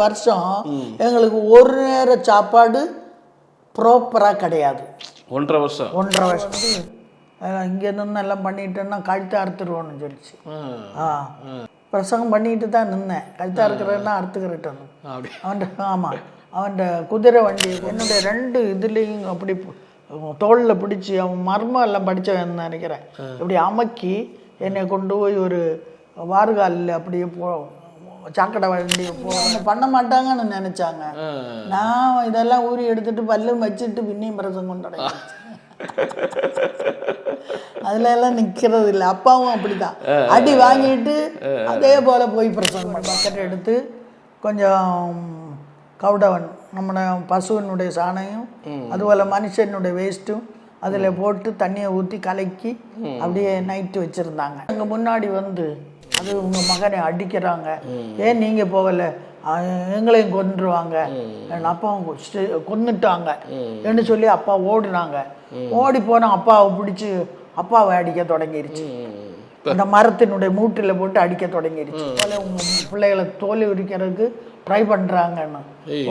வருஷம் எங்களுக்கு ஒரு நேர சாப்பாடு ப்ராப்பராக கிடையாது. 1.5 வருஷம் வந்து இங்கே இருந்து எல்லாம் பண்ணிட்டேன்னா கழுத்தை அறுத்துருவோன்னு சொல்லிச்சு. பிரசங்கம் பண்ணிட்டு தான் நின்னேன். கழுத்தை அறுக்கிறேன்னா அறுத்துக்கிறேன் அவன். ஆமாம், அவன் குதிரை வண்டி என்னுடைய 2 இதுலேயும் அப்படி தோளில் பிடிச்சி, அவன் மர்மம் எல்லாம் படித்தவன் நினைக்கிறேன், இப்படி அமக்கி என்னை கொண்டு போய் ஒரு வார்காலில் அப்படியே சாக்கடை வண்டி பண்ண மாட்டாங்கன்னு நினச்சாங்க. நான் இதெல்லாம் ஊறி எடுத்துட்டு பல்லு வச்சுட்டு பின்னையும் பிரசங்கம் கொண்டாட அதுல எல்லாம் நிக்கிறது இல்லை. அப்பாவும் அப்படிதான் அடி வாங்கிட்டு அதே போல போய் பிரசங்கம் பக்கெட் எடுத்து கொஞ்சம் கவுடவன் நம்ம பசுவினுடைய சாணையும் அதுபோல் மனுஷனுடைய வேஸ்ட்டும் அதில் போட்டு தண்ணியை ஊற்றி கலக்கி அப்படியே நைட்டு வச்சுருந்தாங்க. அங்கே முன்னாடி வந்து அது உங்கள் மகனை அடிக்கிறாங்க, ஏன் நீங்கள் போகலை, எங்களையும் கொன்றுவாங்க, அப்பாவும் கொன்னுட்டாங்க என்று சொல்லி அப்பா ஓடினாங்க. ஓடி போனால் அப்பாவை பிடிச்சி அப்பாவை அடிக்க தொடங்கிருச்சு. அந்த மரத்தினுடைய மூட்டில் போட்டு அடிக்க தொடங்கிருச்சு. உங்கள் பிள்ளைகளை தோல் உரிக்கிறதுக்கு ட்ரை பண்ணுறாங்கன்னு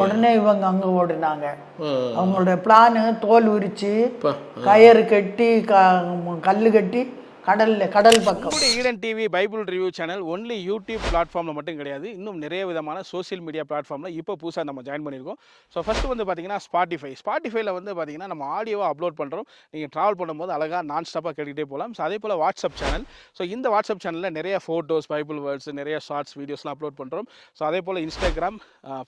உடனே இவங்க அங்கே ஓடினாங்க. அவங்களுடைய பிளானு தோல் உரித்து கயிறு கட்டி கல் கட்டி கடல் பக்கம். Eden TV Bible review channel only YouTube பிளாட்ஃபார்மில் மட்டும் கிடையாது, இன்னும் நிறைய விதமான சோசியல் மீடியா பிளாட்ஃபார்மில் இப்போ புதுசாக நம்ம ஜாயின் பண்ணியிருக்கோம். ஸோ ஃபஸ்ட்டு வந்து பார்த்தீங்கன்னா ஸ்பாட்டிஃபைல வந்து பார்த்தீங்கன்னா நம்ம ஆடியோவை அப்லோட் பண்ணுறோம். நீங்கள் ட்ராவல் பண்ணும்போது அழகாக நான் ஸ்டாப்பாக கேட்டுக்கிட்டே போகலாம். ஸோ அதே போல் வாட்ஸ்அப் சேனல். ஸோ இந்த வாட்ஸ்அப் சேனலில் நிறைய ஃபோட்டோஸ், பைபிள் வேர்ட்ஸ், நிறைய ஷார்ட்ஸ், வீடியோஸ்லாம் அப்லோட் பண்ணுறோம். ஸோ அதே போல் இன்ஸ்டாகிராம்,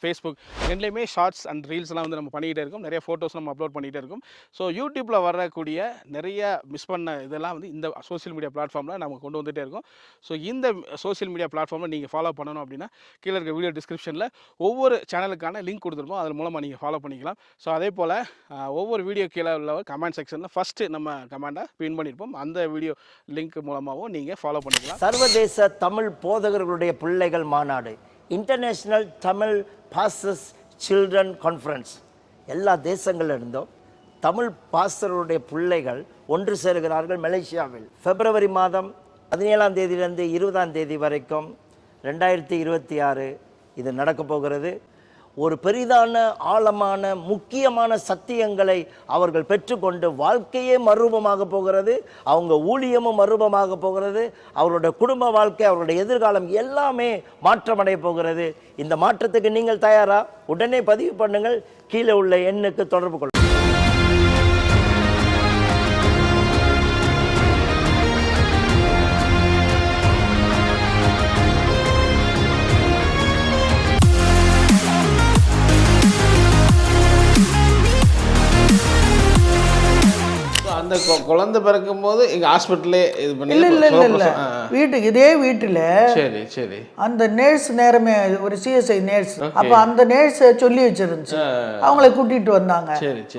ஃபேஸ்புக் ரெண்டுலேயுமே ஷார்ட்ஸ் அண்ட் ரீல்ஸ்லாம் வந்து நம்ம பண்ணிக்கிட்டே இருக்கோம். நிறைய ஃபோட்டோஸ் நம்ம அப்லோட் பண்ணிகிட்டே இருக்கோம். ஸோ யூடியூப்பில் வரக்கூடிய நிறைய மிஸ் பண்ண இதெல்லாம் வந்து இந்த சோசியல் மீடியா பிளாட்ஃபார்மில் நம்ம கொண்டு வந்துகிட்டே இருக்கோம். ஸோ இந்த சோசியல் மீடியா பிளாட்ஃபார்மில் நீங்கள் ஃபாலோ பண்ணணும் அப்படின்னா கீழே இருக்க வீடியோ டிஸ்கிரிப்ஷனில் ஒவ்வொரு சேனலுக்கான லிங்க் கொடுத்துருப்போம், அதன் மூலமாக நீங்கள் ஃபாலோ பண்ணிக்கலாம். ஸோ அதே போல் ஒவ்வொரு வீடியோ கீழே உள்ள கமெண்ட் செக்ஷனில் ஃபஸ்ட்டு நம்ம கமெண்டை பின் பண்ணியிருப்போம், அந்த வீடியோ லிங்க் மூலமாகவும் நீங்கள் ஃபாலோ பண்ணிக்கலாம். சர்வதேச தமிழ் போதகர்களுடைய பிள்ளைகள் மாநாடு, international Tamil pastors children conference, எல்லா தேசங்களில் இருந்தும் தமிழ் பாஸ்டர்களுடைய பிள்ளைகள் ஒன்று சேருகிறார்கள் மலேசியாவில். பிப்ரவரி மாதம் 17ஆம் தேதியிலிருந்து 20ஆம் தேதி வரைக்கும் 2026 இது நடக்க போகிறது. ஒரு பெரிதான ஆழமான முக்கியமான சத்தியங்களை அவர்கள் பெற்றுக்கொண்டு வாழ்க்கையே மறுரூபமாக போகிறது, அவங்க ஊழியமும் மறுரூபமாக போகிறது, அவருடைய குடும்ப வாழ்க்கை, அவருடைய எதிர்காலம் எல்லாமே மாற்றமடைய போகிறது. இந்த மாற்றத்துக்கு நீங்கள் தயாரா? உடனே பதிவு பண்ணுங்கள், கீழே உள்ள எண்ணுக்கு தொடர்பு கொள்ளுங்கள். அந்த குழந்தை பிறக்கும் போது எங்கள் ஹாஸ்பிட்டலே இது பண்ணி இல்லை வீட்டுக்கு இதே வீட்டில் சரி சரி அந்த நேர்ஸ் நேரமே ஒரு சிஎஸ்ஐ நேர்ஸ், அப்போ அந்த நேர்ஸ் சொல்லி வச்சிருந்துச்சு, அவங்கள கூட்டிகிட்டு வந்தாங்க.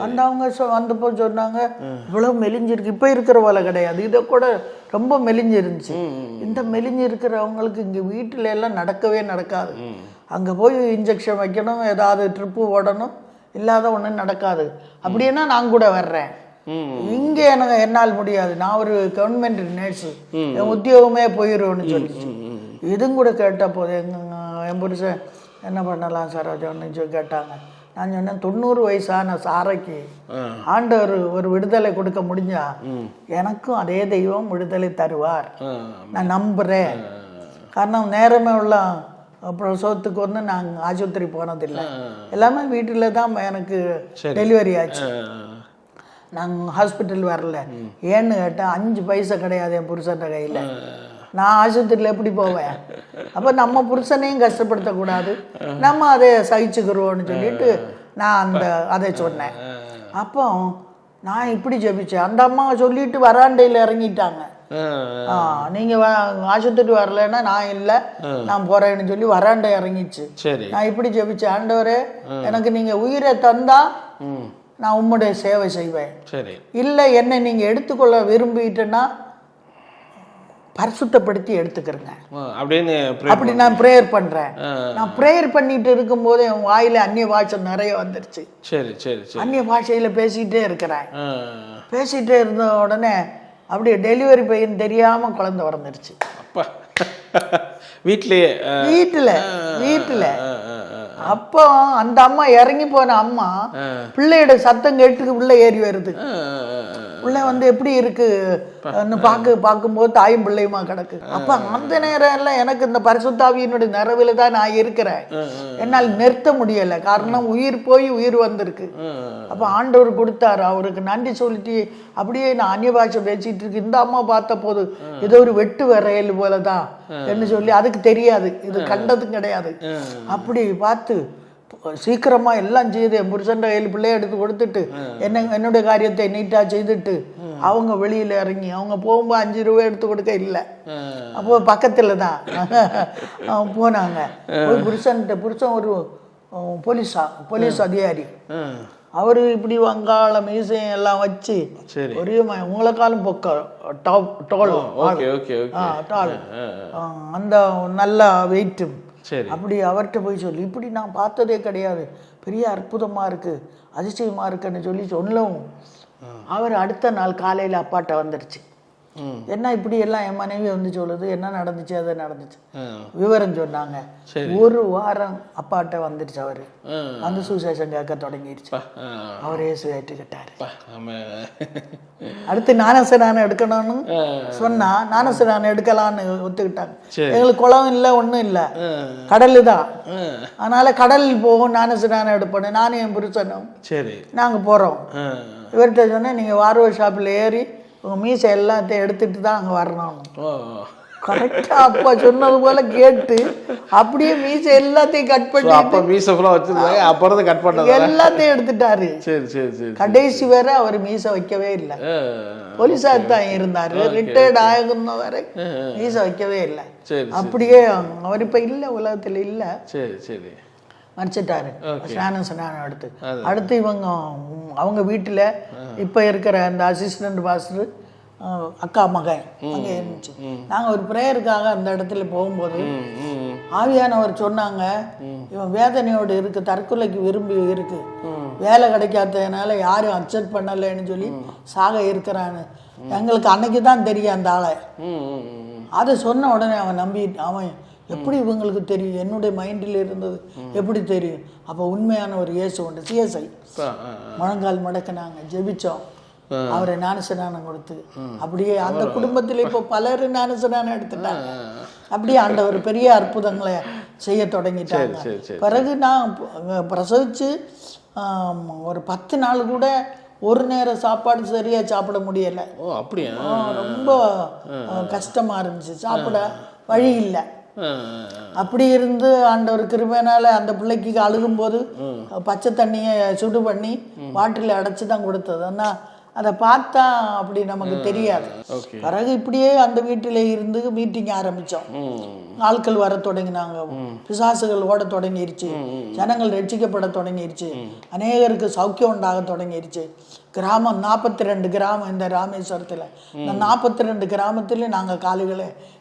அந்த அவங்க வந்தப்போ சொன்னாங்க இவ்வளோ மெலிஞ்சிருக்கு, இப்போ இருக்கிற போல கிடையாது, இதை கூட ரொம்ப மெலிஞ்சிருந்துச்சு. இந்த மெலிஞ்சு இருக்கிறவங்களுக்கு இங்கே வீட்டில எல்லாம் நடக்கவே நடக்காது. அங்கே போய் இன்ஜெக்ஷன் வைக்கணும், ஏதாவது ட்ரிப்பு ஓடணும், இல்லாத ஒன்றும் நடக்காது. அப்படின்னா நான் கூட வர்றேன், இங்கே எனக்கு என்னால் முடியாது, நான் ஒரு கவர்மெண்ட் நர்ஸு, என் உத்தியோகமே போயிடும்னு சொல்லிச்சு. இதுவும் கூட கேட்ட போது என் புருஷன் என்ன பண்ணலாம் சரோஜான்னு சொல்லி கேட்டாங்க. நான் சொன்னேன் 90 வயசான சாரைக்கு ஆண்டவர் ஒரு விடுதலை கொடுக்க முடிஞ்சா எனக்கும் அதே தெய்வம் விடுதலை தருவார், நான் நம்புகிறேன். காரணம் நேரமே உள்ள பிரசவத்துக்கு வந்து நாங்கள் ஆஸ்பத்திரி போனதில்லை, எல்லாமே வீட்டில் தான் எனக்கு டெலிவரி ஆச்சு. நாங்கள் ஹாஸ்பிட்டல் வரல. ஏன்னு கேட்டால் 5 பைசா கிடையாது என் புருஷன் கையில், நான் ஆஸ்பத்திரியில் எப்படி போவேன்? அப்போ நம்ம புருஷனையும் கஷ்டப்படுத்தக்கூடாது, நம்ம அதை சகிச்சுக்கிறோன்னு சொல்லிட்டு நான் அதை சொன்னேன். அப்போ நான் இப்படி ஜெபிச்சேன். அந்த அம்மா சொல்லிட்டு வராண்டையில் இறங்கிட்டாங்க. நீங்கள் ஆஸ்பத்திரி வரலன்னா நான் இல்லை, நான் போகிறேன்னு சொல்லி வராண்டை இறங்கிச்சு. நான் இப்படி ஜெபிச்சேன், ஆண்டவரே எனக்கு நீங்கள் உயிரை தந்தா நான் உம்முடைய சேவை செய்வேன், இல்லை என்னை நீங்கள் எடுத்துக்கொள்ள விரும்பிட்டேன்னா பரிசுத்தப்படுத்தி எடுத்துக்கிறேங்க அப்படி நான் ப்ரேயர் பண்ணுறேன். நான் ப்ரேயர் பண்ணிட்டு இருக்கும்போது என் வாயில் அந்நிய பாஷை நிறைய வந்துருச்சு. அந்நிய பாஷையில் பேசிகிட்டே இருக்கிறேன். பேசிகிட்டே இருந்த உடனே அப்படியே டெலிவரி பையன் தெரியாமல் குழந்தை பிறந்துருச்சு. வீட்டில் அப்போ அந்த அம்மா இறங்கி போன அம்மா பிள்ளையோட சத்தம் கேட்டு உள்ள ஏறி வருது. உள்ள வந்து எப்படி இருக்கு பார்க்கும்போது தாயும் பிள்ளையுமா கிடக்கு. அப்ப அந்த நேரம் எல்லாம் எனக்கு இந்த பரிசுத்தாவியினுடைய நிறவில தான் நான் இருக்கிறேன். என்னால் நிறுத்த முடியல. காரணம் உயிர் போய் உயிர் வந்திருக்கு. அப்ப ஆண்டவர் கொடுத்தாரு. அவருக்கு நன்றி சொல்லிட்டு அப்படியே நான் அந்நிய பாஷை பேசிட்டு இருக்கு. இந்த அம்மா பார்த்த போது ஏதோ ஒரு வெட்டு வரையல் போலதான் என்று சொல்லி அதுக்கு தெரியாது, இது கண்டதும் கிடையாது. அப்படி பார்த்து சீக்கிரமா எல்லாம் செய்து என் புருஷன் கையில் பிள்ளைய எடுத்து கொடுத்துட்டு என்னுடைய காரியத்தை நீட்டா செய்துட்டு அவங்க வெளியில இறங்கி அவங்க போகும்போது 5 ரூபாய் எடுத்து கொடுக்க இல்லை. அப்போ பக்கத்துல தான் போனாங்க. போய் புருஷன் ஒரு போலீஸ் அதிகாரி. அவரு இப்படி வங்காள மீசையும் எல்லாம் வச்சு ஒரே உங்களுக்காலும் அந்த நல்ல வெயிட்டும். அப்படி அவர்கிட்ட போய் சொல்லி இப்படி நான் பார்த்ததே கிடையாது, பெரிய அற்புதமா இருக்கு, அதிசயமா இருக்குன்னு சொல்லி சொல்லவும் அவர் அடுத்த நாள் காலையில அப்பாட்ட வந்துடுச்சு. என்ன இப்படி எல்லாம் என் மனைவி வந்து சொல்லுது, என்ன நடந்துச்சு அதை நடந்துச்சு விவரம் சொன்னாங்க. ஒரு வாரம் அப்பாட்ட வந்துடுச்சு. அவரு அந்த சுசேஷம் கேட்க தொடங்கிடுச்சு. அவர் இயேசு ஏற்றுக்கிட்டாரு. அடுத்து ஞானஸ்நானம் எடுக்கணும்னு சொன்னா ஞானஸ்நானம் எடுக்கலான்னு ஒத்துக்கிட்டாங்க. எங்களுக்கு குளம் இல்லை, ஒன்றும் இல்லை, கடலு தான். அதனால கடலில் போகும் ஞானஸ்நானம் எடுப்போம். நானும் என் புருஷனும் நாங்க போறோம். இவர்கிட்ட சொன்னேன், நீங்க வார்வர் ஷாப்பில் ஏறி உங்கள் மீசை எல்லாத்தையும் எடுத்துட்டு தான் அங்கே வரணும். கரெக்டாக அப்பா சொன்னது போல கேட்டு அப்படியே மீசை எல்லாத்தையும் கட் பண்ணி எல்லாத்தையும் எடுத்துட்டாரு. கடைசி வேற அவர் மீசை வைக்கவே இல்லை. போலீஸார் தான் இருந்தாரு, ரிட்டையர்ட் ஆகுன வரை மீசை வைக்கவே இல்லை. அப்படியே அவர் இப்ப இல்ல, உலகத்துல இல்ல, மறைச்சிட்டாரு. ஸ்நானம் எடுத்து அடுத்து அவங்க வீட்டுல இப்ப இருக்கிற அந்த அசிஸ்டன்ட் பாஸ்டர் அக்கா மகன் அங்கே இருந்துச்சு. நாங்கள் ஒரு ப்ரேயருக்காக அந்த இடத்துல போகும்போது ஆவியானவர் சொன்னாங்க, இவன் வேதனையோடு இருக்கு, தற்கொலைக்கு விரும்பி இருக்கு, வேலை கிடைக்காததுனால யாரும் அக்செப்ட் பண்ணலைன்னு சொல்லி சாக இருக்கிறான்னு எங்களுக்கு அன்னைக்கு தான் தெரியும் அந்த ஆளை. அதை சொன்ன உடனே அவன் அவன் எப்படி இவங்களுக்கு தெரியும், என்னுடைய மைண்டில் இருந்தது எப்படி தெரியும். அப்போ உண்மையான ஒரு இயேசு உண்டு. சிஎஸ்ஐ முழங்கால் மடக்கினாங்க, ஜெபிச்சோம், அவரை ஞானஸ்நானம் கொடுத்து அப்படியே அந்த குடும்பத்தில் இப்போ பலர் ஞானஸ்நானம் எடுத்துட்டாங்க. அப்படியே ஆண்டவர் பெரிய அற்புதங்களை செய்ய தொடங்கிட்டாங்க. பிறகு நான் பிரசவிச்சு ஒரு 10 நாள் கூட ஒரு நேரம் சாப்பாடு சரியா சாப்பிட முடியலை. அப்படியா? ரொம்ப கஷ்டமா இருந்துச்சு, சாப்பிட வழி இல்லை. அப்படி இருந்து ஆண்டவர் கிருபையினால அந்த பிள்ளைக்கு அழுகும்போது பச்சை தண்ணியை சுடு பண்ணி வாட்டரில் அடைச்சி தான் கொடுத்தது. ஆனால் அதை பார்த்தா அப்படி நமக்கு தெரியாது. பிறகு இப்படியே அந்த வீட்டிலே இருந்து மீட்டிங் ஆரம்பித்தோம். ஆட்கள் வர தொடங்கினாங்க, பிசாசுகள் ஓட தொடங்கிருச்சு, ஜனங்கள் ரட்சிக்கப்பட தொடங்கிருச்சு, அநேகருக்கு சௌக்கியம் உண்டாக தொடங்கிருச்சு. கிராமம் 42 கிராமம் இந்த ராமேஸ்வரத்தில். இந்த 42 கிராமத்தில் நாங்கள்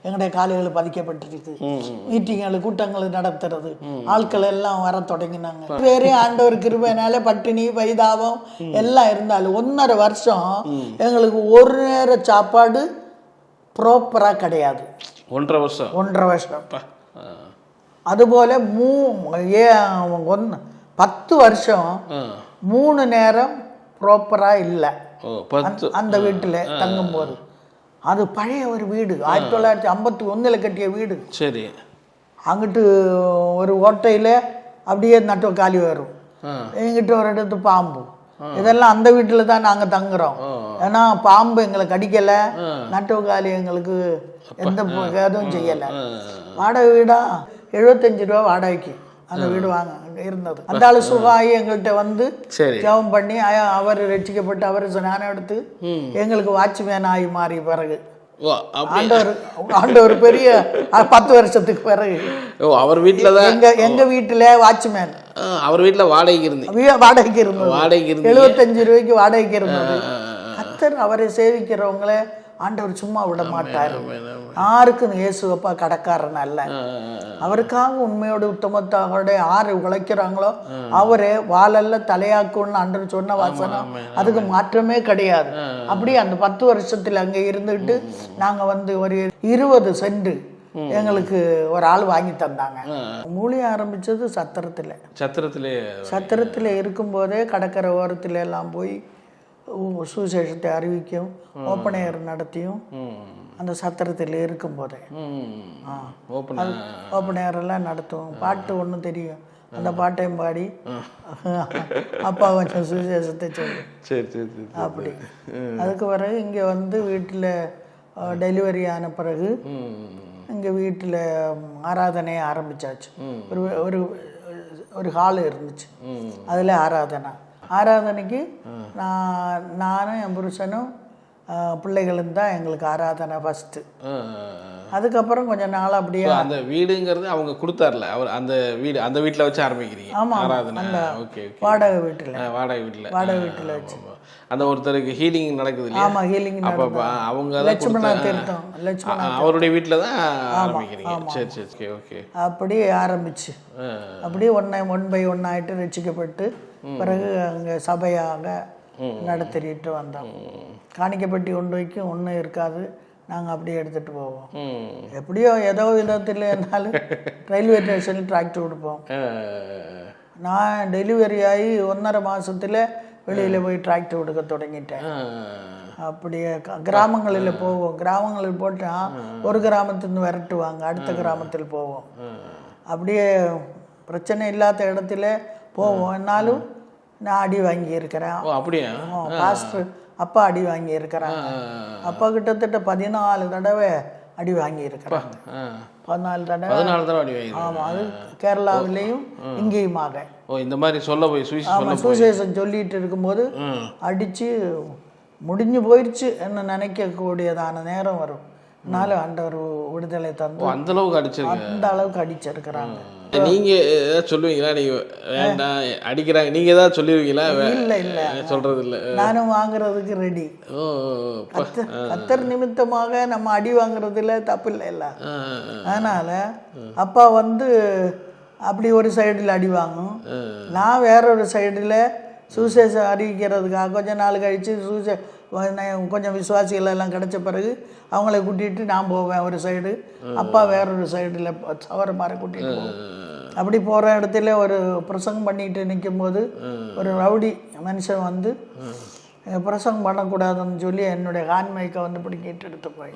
எங்களுடைய காலுகளை பதிக்கப்பட்டிருக்கு. மீட்டிங்கள் கூட்டங்கள் நடத்துறது, ஆட்கள் எல்லாம் வர தொடங்கினாங்க. வேறே ஆண்டவர் கிருபையினால பட்டினி பைதாபம் எல்லாம் இருந்தாலும் 1.5 வருஷம் எங்களுக்கு ஒரு நேர சாப்பாடு ப்ராப்பரா கிடையாது. 1.5 வருஷம். அதுபோல 10 வருஷம் 3 நேரம் ப்ராப்பரா இல்லை அந்த வீட்டுல தங்கும் போது. அது பழைய ஒரு வீடு, 1951 கட்டிய வீடு. சரி. அங்கிட்டு ஒரு ஓட்டையில அப்படியே நட்டு காலி வரும், எங்கிட்ட ஒரு இடத்து பாம்பு. இதெல்லாம் அந்த வீட்டுல தான் நாங்க தங்குறோம். ஏன்னா பாம்பு எங்களை கடிக்கல, நட்டுவக்காலி எங்களுக்கு எந்த எதுவும் செய்யல. வாடகை வீடா 75 ரூபா வாடகைக்கு அந்த வீடு இருந்தது. அந்த ஆளு சுகாயி எங்கள்கிட்ட வந்து ஜெபம் பண்ணி அவர் ரட்சிக்கப்பட்டு அவர் ஸ்நானம் எடுத்து எங்களுக்கு வாட்ச்மேன் ஆகி மாறி பிறகு ஆண்டவர் பெரிய 10 வருஷத்துக்கு பிறகு அவர் வீட்டுல எங்க வீட்டுல வாட்ச்மேன். அவர் வீட்டுல வாடகைக்கு இருந்தது 75 ரூபாய்க்கு வாடகைக்கு இருந்தது. கர்த்தர் அவரை சேவிக்கிறவங்கள ஆண்டவர் சும்மா விட மாட்டார். யாருக்கும் இயேசுப்பா கடக்காரன் அல்ல. அவருக்காக உண்மையோடு உத்தமத்தோட யாரு உழைக்கிறாங்களோ அவரே வாழல்ல தலையாக்குன்னு ஆண்டவர் சொன்ன வாசனம், அதுக்கு மாற்றமே கிடையாது. அப்படி அந்த 10 வருஷத்துல அங்க இருந்துட்டு நாங்க வந்து ஒரு 20 சென்ட் எங்களுக்கு ஒரு ஆள் வாங்கி தந்தாங்க. ஊழியம் ஆரம்பித்தது சத்திரத்தில் இருக்கும்போதே கடற்கரை ஓரத்தில் எல்லாம் போய் சுவிசேஷத்தை அறிவிக்கும், ஓப்பன் ஏர் நடத்தியும் அந்த சத்திரத்தில் இருக்கும்போதே ஓப்பன் ஏரெல்லாம் நடத்துவோம். பாட்டு ஒன்று தெரியும், அந்த பாட்டையும் பாடி அப்பா கொஞ்சம் சுவிசேஷத்தை சொல்லி அப்படி. அதுக்கு பிறகு இங்கே வந்து வீட்டில் டெலிவரி ஆன பிறகு இங்கே வீட்டில் ஆராதனையை ஆரம்பித்தாச்சு. ஒரு ஒரு ஹால் இருந்துச்சு, அதில் ஆராதனைக்கு நானும் என் புருஷனும் பிள்ளைகளும் தான் எங்களுக்கு ஆராதனை ஃபஸ்ட்டு. அதுக்கப்புறம் கொஞ்சம் நாள் அப்படியே அந்த வீடுங்கிறது அவங்க கொடுத்தார்ல, அவர் அந்த வீட்டில் வச்சு ஆரம்பிக்கிறீங்க? ஆமாம், அந்த வாடகை வீட்டில் வச்சு அந்த ஒருத்தருக்கு ஹீலிங் நடக்குது இல்லையா? ஆமாம், ஹீலிங் அவங்க லட்சுமணா திருத்தம் அவருடைய வீட்டில் தான் ஆரம்பிக்கிறீங்க. சரி, ஓகே. அப்படியே ஆரம்பிச்சு அப்படியே ஒன் பை ஒன் ஆகிட்டு ரசிக்கப்பட்டு பிறகு அங்கே சபையாக நடத்திட்டு வந்தோம். காணிக்கப்பட்டி கொண்டு வைக்கும் ஒன்றும் இருக்காது, நாங்கள் அப்படியே எடுத்துகிட்டு போவோம். எப்படியோ ஏதோ விதத்தில் என்னாலும் ரயில்வே ஸ்டேஷனில் டிராக்டர் கொடுப்போம். நான் டெலிவரி ஆகி 1.5 மாதத்தில் வெளியில் போய் டிராக்டர் கொடுக்க தொடங்கிட்டேன். அப்படியே கிராமங்களில் போவோம். கிராமங்களில் போட்டால் ஒரு கிராமத்துலேருந்து விரட்டுவாங்க, அடுத்த கிராமத்தில் போவோம். அப்படியே பிரச்சனை இல்லாத இடத்துல போவோம். என்னாலும் நான் அடி வாங்கியிருக்கிறேன். அப்படியா? பாஸ்டர் அப்பா அடி வாங்கியிருக்கிறாங்க. அப்பா கிட்டத்தட்ட 14 தடவை அடி வாங்கியிருக்கிறாங்க. 14 தடவை அடி வாங்கி. ஆமாம், அது கேரளாவிலையும் இங்கேயுமாக. இந்த மாதிரி சொல்ல போய் சுவிசேஷம் சொல்லிட்டு இருக்கும்போது அடித்து முடிஞ்சு போயிடுச்சு என்ன நினைக்கக்கூடியதான நேரம் வரும். அதனால ஆண்டவர் விடுதலை தந்து அந்த அளவுக்கு அடிச்சிருக்கிறாங்க. நீங்க ஏதாவது சொல்லுவீங்களா? நீங்க வேண்டாம் அடிக்கிறாங்க, நீங்க ஏதாவது சொல்லிடுவீங்களா? இல்லை சொல்றது இல்லை, நானும் வாங்குறதுக்கு ரெடி. கத்தர் நிமித்தமாக நம்ம அடி வாங்குறதுல தப்பு இல்லை. அதனால அப்பா வந்து அப்படி ஒரு சைடில் அடி வாங்கும், நான் வேற ஒரு சைடில் சுவிசேஷம் அறிவிக்கிறதுக்காக கொஞ்ச நாள் கழித்து கொஞ்சம் விசுவாசிகள் எல்லாம் கிடைச்ச பிறகு அவங்கள கூட்டிகிட்டு நான் போவேன் ஒரு சைடு, அப்பா வேறொரு சைடில் சவர மாதிரி கூட்டிகிட்டு போவேன். அப்படி போகிற இடத்துல ஒரு பிரசங்கம் பண்ணிட்டு நிற்கும்போது ஒரு ரவுடி மனுஷன் வந்து பிரசங்கம் பண்ணக்கூடாதுன்னு சொல்லி என்னுடைய ஹான்மைக்கை வந்து பிடிக்கிட்டு எடுத்து போய்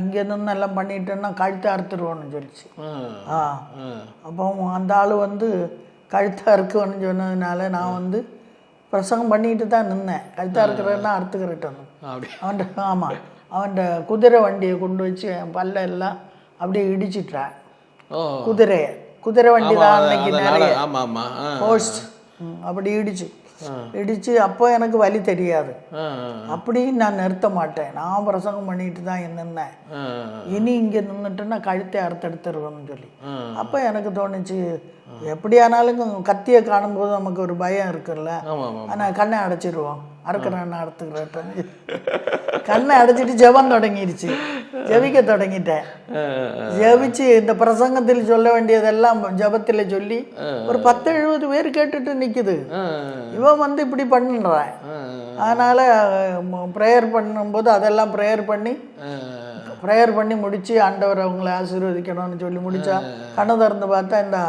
இங்கே நின்று எல்லாம் பண்ணிட்டேன்னா கழுத்தை அறுத்துருவோன்னு சொல்லிச்சு. அப்போ அந்த ஆள் வந்து கழுத்தை அறுக்குவோன்னு சொன்னதுனால நான் வந்து பிரசங்கம் பண்ணிட்டு தான் நின்னேன். கழுத்தா இருக்கிறன்னா அறுத்துக்கிறேன் அவன்கிட்ட. ஆமாம், அவன்கிட்ட குதிரை வண்டியை கொண்டு வச்சு என் பல்ல எல்லாம் அப்படியே இடிச்சிட்டான். குதிரை வண்டி தான் அன்னைக்கு நிறைய போஸ்ட் அப்படி இடிச்சு அப்போ எனக்கு வலி தெரியாது. அப்படி நான் நிறுத்த மாட்டேன், நான் பிரசங்கம் பண்ணிட்டு தான் நின்னேன். இனி இங்கே நின்றுட்டுன்னா கழுத்தை அறுத்தெடுத்துருவேன்னு சொல்லி அப்போ எனக்கு தோணுச்சு, எப்படியானாலும் கத்தியை காணும்போது நமக்கு ஒரு பயம் இருக்குல்ல. ஆனால் கண்ணை அடைச்சிடுவோம், அறுக்கிறேன்னு அறுத்துக்கிறேன். கண்ணை அடைச்சிட்டு ஜெபம் தொடங்கிடுச்சு, ஜெபிக்க தொடங்கிட்டேன். ஜெபிச்சு இந்த பிரசங்கத்தில் சொல்ல வேண்டியதெல்லாம் ஜெபத்தில் சொல்லி ஒரு 10-70 பேர் கேட்டுட்டு நிற்குது. இவன் வந்து இப்படி பண்ணுறான். அதனால் ப்ரேயர் பண்ணும்போது அதெல்லாம் ப்ரேயர் பண்ணி முடித்து ஆண்டவர் அவங்கள ஆசீர்வதிக்கணும்னு சொல்லி முடித்தா கண்ணை திறந்து பார்த்தா இந்த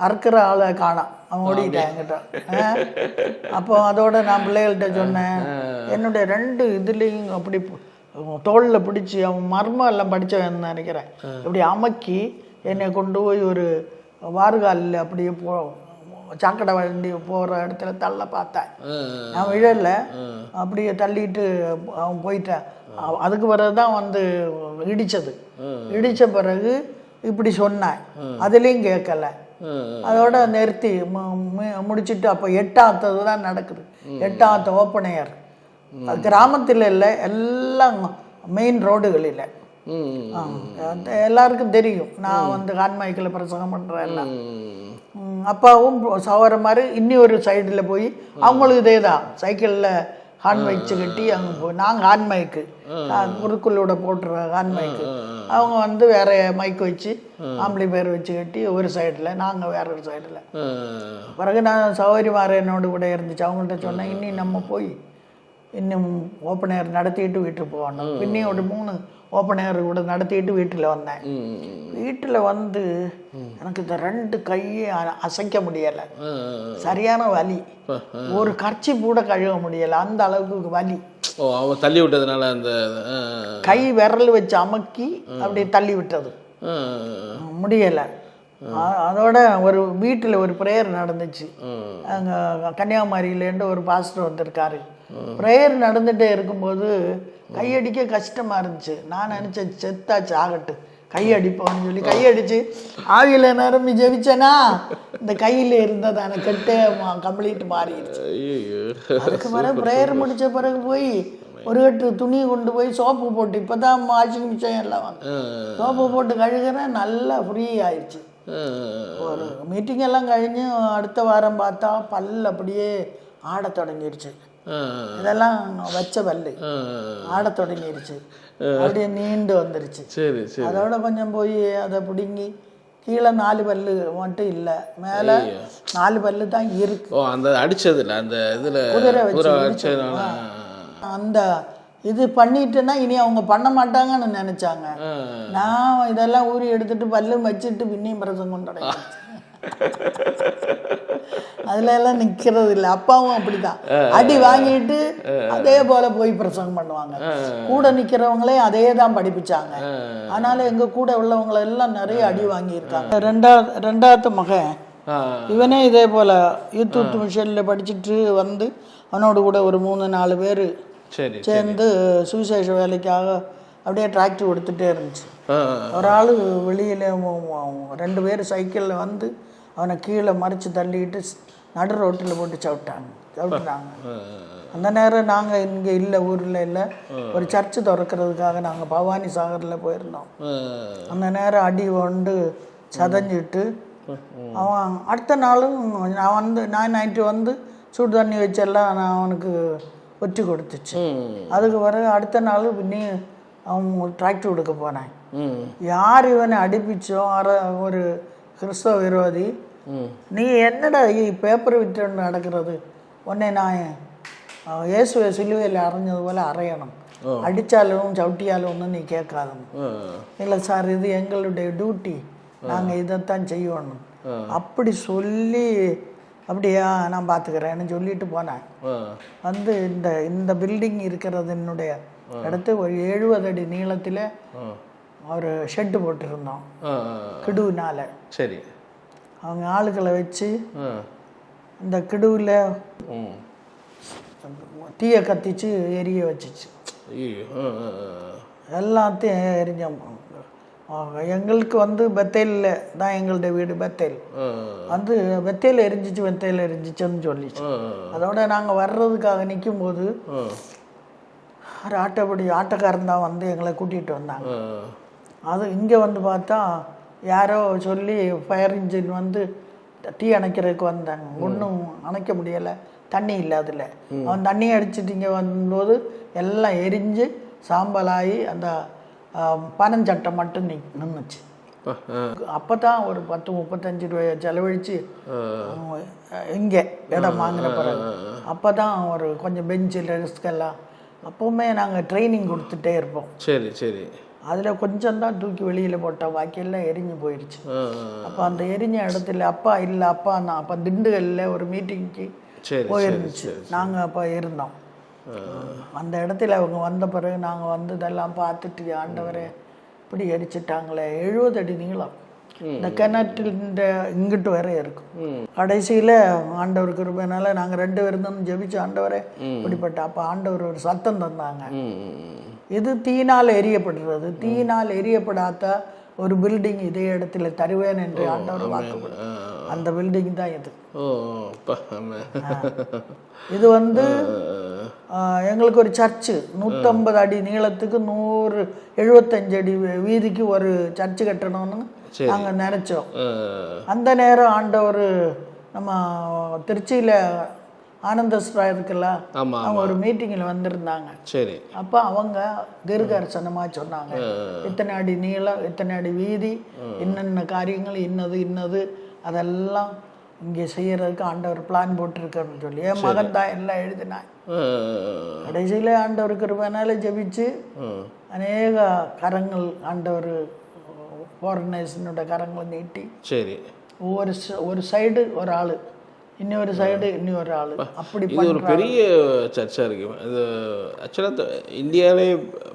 அறுக்கிற ஆளை காணாம், அவன் ஓடிக்கிட்டேன் என்கிட்ட. அப்போ அதோட நான் பிள்ளைகள்கிட்ட சொன்னேன், என்னுடைய 2 இதுலேயும் அப்படி தோளில் பிடிச்சி, அவன் மர்மம் எல்லாம் படித்தவன் நினைக்கிறேன், இப்படி அமக்கி என்னை கொண்டு போய் ஒரு வார்காலில் அப்படியே சாக்கடை வண்டி போகிற இடத்துல தள்ள பார்த்தேன். நான் விழல, அப்படியே தள்ளிட்டு அவன் போயிட்டேன். அதுக்கு பிறகு தான் வந்து இடித்த பிறகு இப்படி சொன்னேன், அதுலேயும் கேட்கல. அதோட நிறுத்தி முடிச்சுட்டு அப்போ 8ஆவது தான் நடக்குது. 8ஆவது ஓப்பன் ஏர் கிராமத்தில் இல்லை, எல்லாம் மெயின் ரோடுகளில். எல்லாருக்கும் தெரியும் நான் வந்து ஹான்மைக்கில் பிரசங்கம் பண்ணுறேன். எல்லாம் அப்பாவும் சவர மாதிரி இன்னி ஒரு சைடில் போய் அவங்களுக்கு இதே தான் சைக்கிளில் ஹான்மைக்கு கட்டி அங்கே போய் நாங்கள் ஹான்மைக்கு குறுக்குள்ளோட போட்டுற ஹான்மைக்கு அவங்க வந்து வேற மைக்கு வச்சு ஆம்பளை பேர் வச்சு கட்டி ஒரு சைடில், நாங்கள் வேற ஒரு சைடில். பிறகு நான் சௌகரியமார என்னோட கூட இருந்துச்சு. அவங்கள்ட்ட சொன்னேன், இன்னி நம்ம போய் இன்னும் ஓப்பன் ஏர் நடத்திட்டு வீட்டுக்கு போகணும். பின்னையும் ஒரு 3 ஓப்பன் ஏர் கூட நடத்திட்டு வீட்டில் வந்தேன். வீட்டில் வந்து எனக்கு இந்த 2 கையை அசைக்க முடியலை, சரியான வலி. ஒரு கர்ச்சி கூட கழுவ முடியலை, அந்த அளவுக்கு வலி. அவன் தள்ளி விட்டதுனால அந்த கை விரல் வச்சு அமுக்கி அப்படியே தள்ளி விட்டது, முடியலை. அதோட ஒரு வீட்டில் ஒரு ப்ரேயர் நடந்துச்சு. அங்கே கன்னியாகுமரியிலேருந்து ஒரு பாஸ்டர் வந்திருக்காரு. ப்ரேயர் நடந்துகிட்டே இருக்கும்போது கையடிக்க கஷ்டமாக இருந்துச்சு. நான் நினச்சேன் செத்தாச்சு ஆகட்டு, கையடிப்போன்னு சொல்லி கையடிச்சு ஆவியில் நிரம்பி ஜெபிச்சேனா இந்த கையில் இருந்தது எனக்கு கெட்டே கம்ப்ளீட் மாறிடுச்சு. அதுக்கு பிறகு ப்ரேயர் முடித்த பிறகு போய் ஒரு கட்டு துணி கொண்டு போய் சோப்பு போட்டு, இப்போ தான் வாஷிங் மிஷின் எல்லாம் வந்து சோப்பு போட்டு கழுகுறேன், நல்லா ஃப்ரீ ஆயிடுச்சு. ஒரு மீட்டிங் எல்லாம் கழிஞ்சு அடுத்த வாரம் பார்த்தா பல் அப்படியே ஆட தொடங்கிடுச்சு. இதெல்லாம் வச்ச பல்லு ஆட தொடங்கிடுச்சு, அப்படியே நீண்டு வந்துருச்சு. அதோட கொஞ்சம் போய் அதை பிடுங்கி கீழே 4 பல்லு மட்டும் இல்லை, மேலே 4 பல்லு தான் இருக்கு. அந்த அடிச்சதுல அந்த இதில் குதிரை வச்சு அந்த இது பண்ணிட்டுன்னா இனி அவங்க பண்ண மாட்டாங்கன்னு நினைச்சாங்க. நான் இதெல்லாம் ஊறி எடுத்துட்டு பல்லும் வச்சுட்டு பின்னையும் பிரசங்கம் தொடங்கி அதுல எல்லாம் நிக்கிறது இல்லை. அப்பாவும் அப்படிதான் அடி வாங்கிட்டு அதே போல போய் பிரசங்கம் பண்ணுவாங்க. கூட நிக்கிறவங்களே அதே தான் படிப்பிச்சாங்க. ஆனாலும் எங்க கூட உள்ளவங்களை எல்லாம் நிறைய அடி வாங்கியிருக்காங்க. ரெண்டாவது மகன் இவனே இதே போல யூத் மிஷன்ல படிச்சுட்டு வந்து அவனோடு கூட ஒரு 3-4 பேர் சேர்ந்து சுவிசேஷ வேலைக்காக அப்படியே டிராக்டர் கொடுத்துட்டே இருந்துச்சு. ஒரு ஆள் வெளியில் 2 பேர் சைக்கிளில் வந்து அவனை கீழே மறித்து தள்ளிட்டு நடு ரோட்டில் போட்டு சவிட்டாங்க. அந்த நேரம் நாங்கள் இங்கே இல்லை, ஊரில் இல்லை, ஒரு சர்ச்சு திறக்கிறதுக்காக நாங்கள் பவானி சாகரில் போயிருந்தோம். அந்த நேரம் அடி கொண்டு சதஞ்சிட்டு அவன் அடுத்த நாளும் நான் நைட்டு வந்து சுடு தண்ணி வச்செல்லாம் நான் அவனுக்கு ஒற்றி கொடுத்துச்சு. அதுக்கு பிறகு அடுத்த நாள் பின்னி அவன் டிராக்டர் கொடுக்க போனேன். யார் இவனை அடிப்பிச்சோ ஒரு கிறிஸ்தவ விரோதி, நீ என்னடா பேப்பர் விட்டு நடக்கிறது, உன்னை நான் இயேசுவை சிலுவையில் அரைஞ்சது போல் அரையணும், அடித்தாலும் சவுட்டியாலும் ஒன்றும் நீ கேட்காதணும். இல்லை சார், இது எங்களுடைய டியூட்டி, நாங்கள் இதைத்தான் செய்யணும் அப்படி சொல்லி, அப்படியா நான் பார்த்துக்கிறேன்னு சொல்லிட்டு போனேன். வந்து இந்த பில்டிங் இருக்கிறது என்னுடைய இடத்து ஒரு 70 அடி நீளத்தில் ஒரு ஷெட்டு போட்டிருந்தோம் கிடுவுனால. சரி, அவங்க ஆளுகளை வச்சு இந்த கிடுவில் தீயை கத்திச்சு எரிய வச்சிச்சு. எல்லாத்தையும் எரிஞ்சோம். எங்களுக்கு வந்து பெத்தேலில் தான் எங்களுடைய வீடு, பெத்தேல் வந்து பெத்தேல் எரிஞ்சிச்சுன்னு சொல்லிச்சு. அதோட நாங்கள் வர்றதுக்காக நிற்கும்போது ஒரு ஆட்டோக்காரன் தான் வந்து எங்களை கூட்டிகிட்டு வந்தாங்க. அது இங்கே வந்து பார்த்தா யாரோ சொல்லி ஃபயர் இன்ஜின் வந்து தீ அணைக்கிறதுக்கு வந்தாங்க. ஒன்றும் அணைக்க முடியலை, தண்ணி இல்லை. அதில் அவன் தண்ணி அடிச்சுட்டு இங்கே வரும்போது எல்லாம் எரிஞ்சு சாம்பலாகி அந்த பனஞ்சட்டை மட்டும் நின்றுச்சு. அப்போ தான் ஒரு 10-35 ரூபாயை செலவழித்து இங்கே இடம் வாங்கின பிறகு அப்போ தான் ஒரு கொஞ்சம் பெஞ்சில் ரிஸ்கெல்லாம் அப்போவுமே நாங்கள் ட்ரைனிங் கொடுத்துட்டே இருப்போம். சரி சரி, அதில் கொஞ்சம் தான் தூக்கி வெளியில் போட்டோம், பாக்கியெல்லாம் எரிஞ்சு போயிடுச்சு. அப்போ அந்த எரிஞ்ச இடத்துல அப்பா இல்லை, அப்போ திண்டுக்கல்ல ஒரு மீட்டிங்க்கு போயிருந்துச்சு. நாங்கள் அப்போ இருந்தோம். அந்த இடத்துல அவங்க வந்த பிறகு நாங்கள் வந்து இதெல்லாம் பார்த்துட்டு, ஆண்டவரை இப்படி எரிச்சிட்டாங்களே, 70 அடி நீளம் இந்த கிணற்றில் இங்கிட்டு வர இருக்கும். கடைசியில் ஆண்டவர் கிருபையினால நாங்கள் 2 பேரும் தான் ஜெபிச்சு ஆண்டவரை இப்படிப்பட்ட. அப்போ ஆண்டவர் ஒரு சத்தம் தந்தாங்க, இது தீயினால் எரியப்படுறது, தீயினால் எரியப்படாத ஒரு பில்டிங் இதே இடத்துல தருவேன் என்று ஆண்டவர் வாக்குப்படும். அந்த பில்டிங் தான் இது. இது வந்து எங்களுக்கு ஒரு சர்ச்சு 150 அடி நீளத்துக்கு 175 அடி வீதிக்கு ஒரு சர்ச்சு கட்டணும்னு நாங்கள் நினைச்சோம். அந்த நேரம் ஆண்டவர் நம்ம திருச்சியில் ஆனந்தஸ்ரா இருக்குல்ல, அவங்க ஒரு மீட்டிங்கில் வந்திருந்தாங்க. சரி, அப்போ அவங்க தீர்க்கதரிசனமாக சொன்னாங்க, இத்தனை அடி நீளம், இத்தனை அடி வீதி, என்னென்ன காரியங்கள் இன்னது அதெல்லாம் இங்கே செய்யறதுக்கு ஆண்டவர் பிளான் போட்டிருக்காருன்னு சொல்லி என் மகன் தான் எல்லாம் எழுதினான். கடைசியில் ஆண்டவர் கிருபையினால ஜெபிச்சு அநேக கரங்கள் ஆண்டவர் ஃபாரினர்ஸினோட கரங்களை நீட்டி சரி ஒரு சைடு ஒரு ஆள், இன்னொரு சைடு இன்னொரு ஆள், அப்படி இது ஒரு பெரிய சர்ச்சா இருக்கு. இது ஆக்சுவலாக இந்தியாவிலே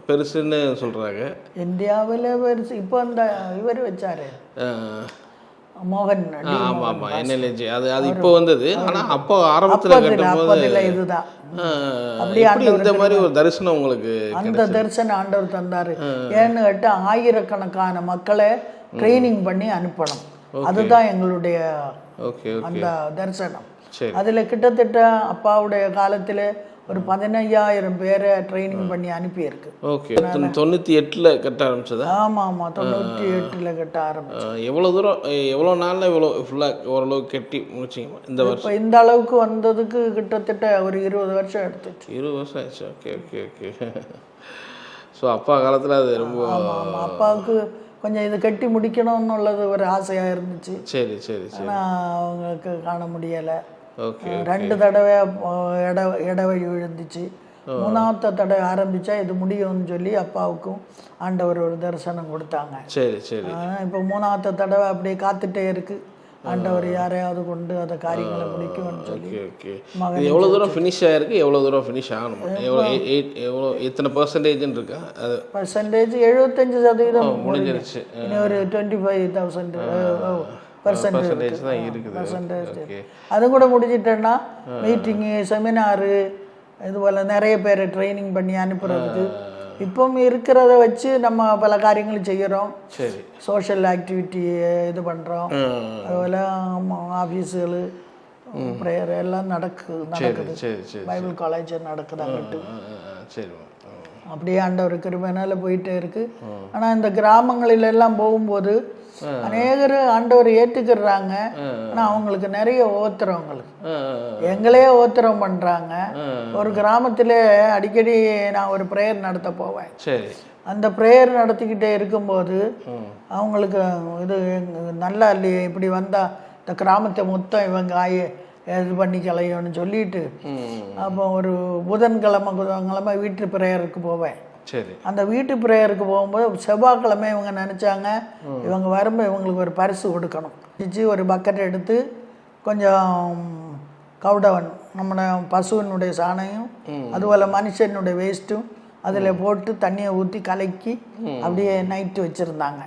பெருசுன்னு சொல்றாங்க. இந்தியாவில் பெருசு. இப்போ அந்த இவர் வச்சாரு மோகன். ஆமாம் ஆமாம் NLG அது இப்போ வந்தது. ஆனால் அப்போ ஆரம்பத்தில் கட்டும்போது இதுதான் அப்படியே இந்த மாதிரி ஒரு தரிசனம் உங்களுக்கு அந்த தரிசனம் ஆண்டவர் தந்தாரு. ஏன்னு கேட்டா ஆயிரக்கணக்கான மக்களை ட்ரைனிங் பண்ணி அனுப்பணும். அதுதான் எங்களுடைய அந்த தரிசனம். அதுல கிட்டத்தட்ட அப்பாவுடைய காலத்துல ஒரு 15,000 பேரை ட்ரைனிங் பண்ணி அனுப்பியிருக்கு. ஓகே 98ல் கட்ட ஆரம்பிச்சதா? ஆமாம் 98ல் கட்ட ஆரம்பிச்சு. எவ்வளோ தூரம் எவ்வளோ நாளில் இவ்வளோ ஃபுல்லாக ஓரளவு கட்டி முடிச்சிங்க இந்த வருஷம்? இப்போ இந்த அளவுக்கு வந்ததுக்கு கிட்டத்தட்ட ஒரு 20 வருஷம் எடுத்துச்சு. 20 வருஷம் ஆச்சு. Okay okay okay. ஸோ அப்பா காலத்தில் அது ரொம்ப அப்பாவுக்கு கொஞ்சம் இதை கட்டி முடிக்கணும்னு உள்ளது ஒரு ஆசையாக இருந்துச்சு. சரி சரி சரி. ஆனால் அவங்களுக்கு காண முடியலை. ஓகே 2 தடவை இடவழி விழுந்துச்சு. 3ஆவது தடவை ஆரம்பித்தா இது முடியும்னு சொல்லி அப்பாவுக்கும் ஆண்டவர் ஒரு தரிசனம் கொடுத்தாங்க. சரி சரி. இப்போ 3ஆவது தடவை அப்படியே காத்துட்டே இருக்கு. ஆண்டவர் யாரையாவது கொண்டு அந்த காரியங்களை முடிக்கும்னு சொல்லி. Okay okay. எவ்வளோ தூரம் ஃபினிஷ் ஆகிருக்கு, எவ்வளோ தூரம் ஃபினிஷ் ஆகணும், எவ்வளோ எத்தனை பர்சன்டேஜ்னு இருக்கா? அது பர்சன்டேஜ் 75% முடிஞ்சிருச்சு. இன்னும் ஒரு 25,000 பர்சன்டேஜ் தான் இருக்குது. அது கூட முடிஞ்சிட்டேன்னா மீட்டிங்கு செமினாரு இது போல் நிறைய பேர் ட்ரைனிங் பண்ணி அனுப்புறதுக்கு இப்போ இருக்கிறத வச்சு நம்ம பல காரியங்கள் செய்கிறோம். சரி சோஷியல் ஆக்டிவிட்டி இது பண்ணுறோம். அதுபோல் ஆஃபீஸுகள் ப்ரேயர் எல்லாம் நடக்குது. பைபிள் காலேஜ் நடக்குதாங்கட்டு. சரி அப்படியே ஆண்டவர் கிருபையினால போயிட்டே இருக்கு. ஆனால் இந்த கிராமங்களில் எல்லாம் போகும்போது அநேகர் ஆண்டவர் ஏற்றுக்கிறாங்க. ஆனால் அவங்களுக்கு நிறைய ஓத்திரவங்களுக்கு எங்களே ஓத்திரம் பண்ணுறாங்க. ஒரு கிராமத்தில் அடிக்கடி நான் ஒரு ப்ரேயர் நடத்த போவேன். அந்த ப்ரேயர் நடத்திக்கிட்டே இருக்கும்போது அவங்களுக்கு இது நல்லா இல்லையே, இப்படி வந்தால் இந்த கிராமத்தை மொத்தம் இவங்க இது பண்ணிக்கலையோன்னு சொல்லிட்டு அப்போ ஒரு புதன்கிழமை வீட்டு ப்ரேயருக்கு போவேன். சரி. அந்த வீட்டு ப்ரேயருக்கு போகும்போது செவ்வாய்க்கிழமை இவங்க நினச்சாங்க இவங்க வரும்போது இவங்களுக்கு ஒரு பரிசு கொடுக்கணும். ஒரு பக்கெட் எடுத்து கொஞ்சம் கவுடவன் நம்ம பசுவினுடைய சாணையும் அதுபோல் மனுஷனுடைய வேஸ்ட்டும் அதில் போட்டு தண்ணியை ஊற்றி கலக்கி அப்படியே நைட்டு வச்சுருந்தாங்க.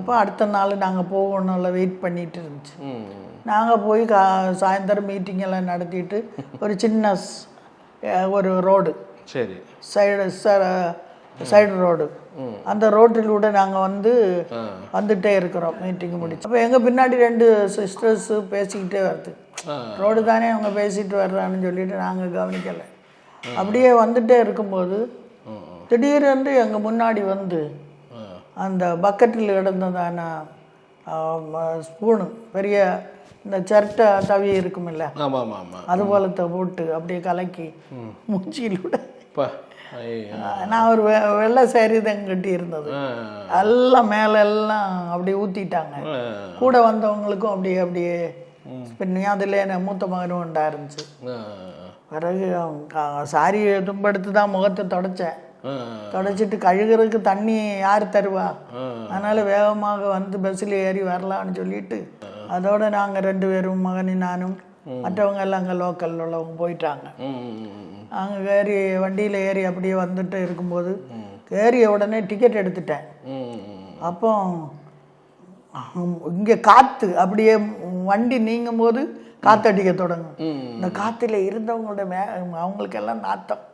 அப்போ அடுத்த நாள் நாங்கள் போகணும்ல வெயிட் பண்ணிட்டு இருந்துச்சு. நாங்கள் போய் சாயந்தரம் மீட்டிங் எல்லாம் நடத்திட்டு ஒரு சின்ன ஒரு ரோடு சரி சைடு ரோடு, அந்த ரோட்டிலூടെ நாங்கள் வந்துட்டே இருக்கிறோம் மீட்டிங் முடிச்சு. அப்போ எங்கள் பின்னாடி 2 சிஸ்டர்ஸு பேசிக்கிட்டே வருது. ரோடு தானே அவங்க பேசிட்டு வர்றான்னு சொல்லிட்டு நாங்கள் கவனிக்கலை. அப்படியே வந்துட்டே இருக்கும்போது திடீரென்று எங்கள் முன்னாடி வந்து அந்த பக்கெட்டில் கிடந்ததான ஸ்பூனு பெரிய இந்த சர்ட்டை தவி இருக்குமில்ல அது போலத்தை போட்டு அப்படியே கலக்கி மூச்சியிலூட நான் ஒரு வெள்ளை சேரீ தான் கட்டி இருந்தது எல்லாம் மேலே எல்லாம் அப்படியே ஊற்றிட்டாங்க. கூட வந்தவங்களுக்கும் அப்படியே பின்னி அதில் என்ன மூத்த மகனும் உண்டா இருந்துச்சு. பிறகு சாரியை தும்பெடுத்து தான் முகத்தை தொடச்சேன். தொடச்சிட்டு கழுகுறதுக்கு தண்ணி யார் தருவா, அதனால வேகமாக வந்து பஸ்ஸில் ஏறி வரலான்னு சொல்லிட்டு அதோட நாங்கள் 2 பேரும் மகனும் நானும் மற்றவங்க எல்லாம் அங்கே லோக்கலில் உள்ளவங்க போயிட்டாங்க. அங்கே ஏறி வண்டியில் ஏறி அப்படியே வந்துட்டு இருக்கும்போது ஏறிய உடனே டிக்கெட் எடுத்துட்டேன். அப்போ இங்கே காற்று அப்படியே வண்டி நீங்கும் போது காற்றடிக்க தொடங்கும். இந்த காற்றுல இருந்தவங்களோட அவங்களுக்கெல்லாம் நாத்தம்.